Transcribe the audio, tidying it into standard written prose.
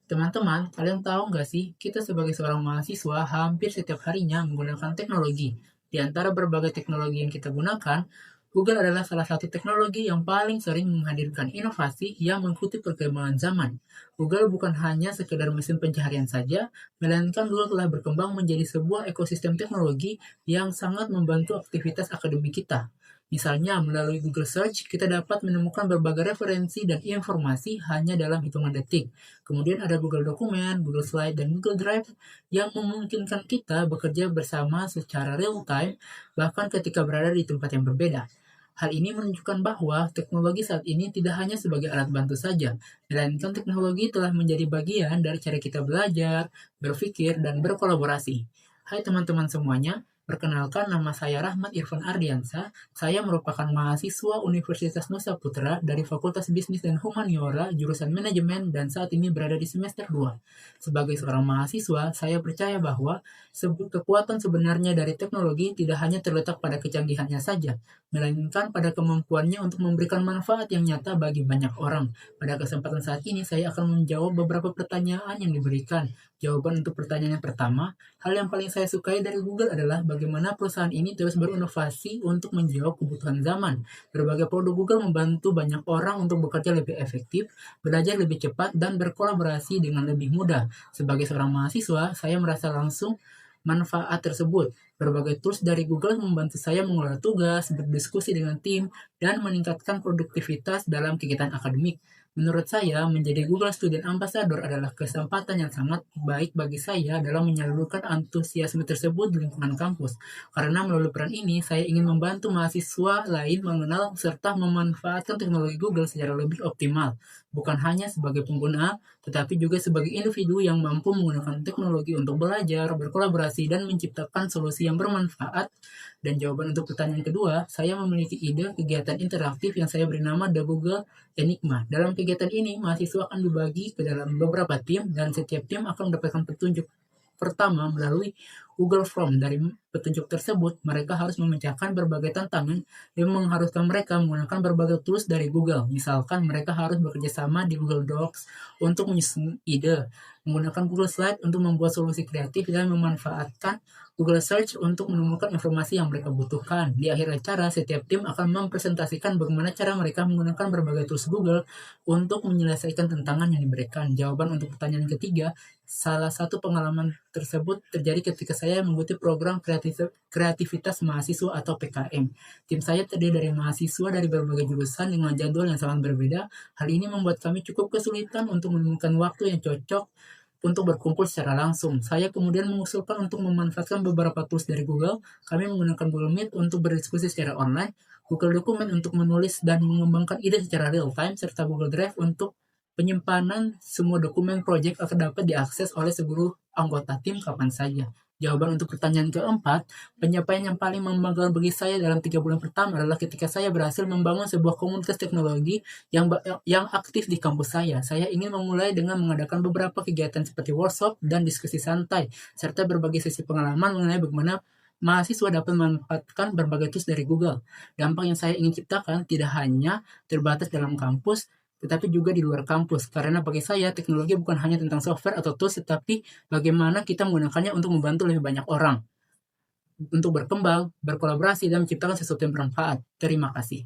Teman-teman, kalian tahu nggak sih, kita sebagai seorang mahasiswa hampir setiap harinya menggunakan teknologi. Di antara berbagai teknologi yang kita gunakan, Google adalah salah satu teknologi yang paling sering menghadirkan inovasi yang mengikuti perkembangan zaman. Google bukan hanya sekedar mesin pencaharian saja, melainkan Google telah berkembang menjadi sebuah ekosistem teknologi yang sangat membantu aktivitas akademik kita. Misalnya, melalui Google Search, kita dapat menemukan berbagai referensi dan informasi hanya dalam hitungan detik. Kemudian ada Google Dokumen, Google Slide, dan Google Drive yang memungkinkan kita bekerja bersama secara real time, bahkan ketika berada di tempat yang berbeda. Hal ini menunjukkan bahwa teknologi saat ini tidak hanya sebagai alat bantu saja, melainkan teknologi telah menjadi bagian dari cara kita belajar, berpikir, dan berkolaborasi. Hai teman-teman semuanya, perkenalkan nama saya Rahmat Irfan Ardiansa. Saya merupakan mahasiswa Universitas Nusa Putra dari Fakultas Bisnis dan Humaniora, jurusan Manajemen, dan saat ini berada di semester 2. Sebagai seorang mahasiswa, saya percaya bahwa kekuatan sebenarnya dari teknologi tidak hanya terletak pada kecanggihannya saja, melainkan pada kemampuannya untuk memberikan manfaat yang nyata bagi banyak orang. Pada kesempatan saat ini, saya akan menjawab beberapa pertanyaan yang diberikan. Jawaban untuk pertanyaan yang pertama, hal yang paling saya sukai dari Google adalah bagaimana perusahaan ini terus berinovasi untuk menjawab kebutuhan zaman. Berbagai produk Google membantu banyak orang untuk bekerja lebih efektif, belajar lebih cepat, dan berkolaborasi dengan lebih mudah. Sebagai seorang mahasiswa, saya merasa langsung manfaat tersebut. Berbagai tools dari Google membantu saya mengelola tugas, berdiskusi dengan tim, dan meningkatkan produktivitas dalam kegiatan akademik. Menurut saya, menjadi Google Student Ambassador adalah kesempatan yang sangat baik bagi saya dalam menyalurkan antusiasme tersebut di lingkungan kampus. Karena melalui peran ini, saya ingin membantu mahasiswa lain mengenal serta memanfaatkan teknologi Google secara lebih optimal. Bukan hanya sebagai pengguna, tetapi juga sebagai individu yang mampu menggunakan teknologi untuk belajar, berkolaborasi, dan menciptakan solusi yang bermanfaat. Dan jawaban untuk pertanyaan kedua, saya memiliki ide kegiatan interaktif yang saya beri nama The Google Enigma. Dalam kegiatan ini, mahasiswa akan dibagi ke dalam beberapa tim dan setiap tim akan mendapatkan petunjuk. Pertama, melalui Google Form. Dari petunjuk tersebut, mereka harus memecahkan berbagai tantangan yang mengharuskan mereka menggunakan berbagai tools dari Google. Misalkan, mereka harus bekerja sama di Google Docs untuk menyusun ide, menggunakan Google Slide untuk membuat solusi kreatif, dan memanfaatkan Google Search untuk menemukan informasi yang mereka butuhkan. Di akhir acara, setiap tim akan mempresentasikan bagaimana cara mereka menggunakan berbagai tools Google untuk menyelesaikan tantangan yang diberikan. Jawaban untuk pertanyaan ketiga, salah satu pengalaman tersebut terjadi ketika saya mengikuti program kreativitas mahasiswa atau PKM. Tim saya terdiri dari mahasiswa dari berbagai jurusan dengan jadwal yang sangat berbeda. Hal ini membuat kami cukup kesulitan untuk menemukan waktu yang cocok untuk berkumpul secara langsung. Saya kemudian mengusulkan untuk memanfaatkan beberapa tools dari Google. Kami menggunakan Google Meet untuk berdiskusi secara online, Google Dokumen untuk menulis dan mengembangkan ide secara real time, serta Google Drive untuk penyimpanan semua dokumen proyek akan dapat diakses oleh seluruh anggota tim kapan saja. Jawaban untuk pertanyaan keempat, pencapaian yang paling membanggakan bagi saya dalam 3 bulan pertama adalah ketika saya berhasil membangun sebuah komunitas teknologi yang aktif di kampus saya. Saya ingin memulai dengan mengadakan beberapa kegiatan seperti workshop dan diskusi santai, serta berbagi sesi pengalaman mengenai bagaimana mahasiswa dapat memanfaatkan berbagai tools dari Google. Dampak yang saya ingin ciptakan tidak hanya terbatas dalam kampus, tetapi juga di luar kampus. Karena bagi saya, teknologi bukan hanya tentang software atau tools, tetapi bagaimana kita menggunakannya untuk membantu lebih banyak orang, untuk berkembang, berkolaborasi, dan menciptakan sesuatu yang bermanfaat. Terima kasih.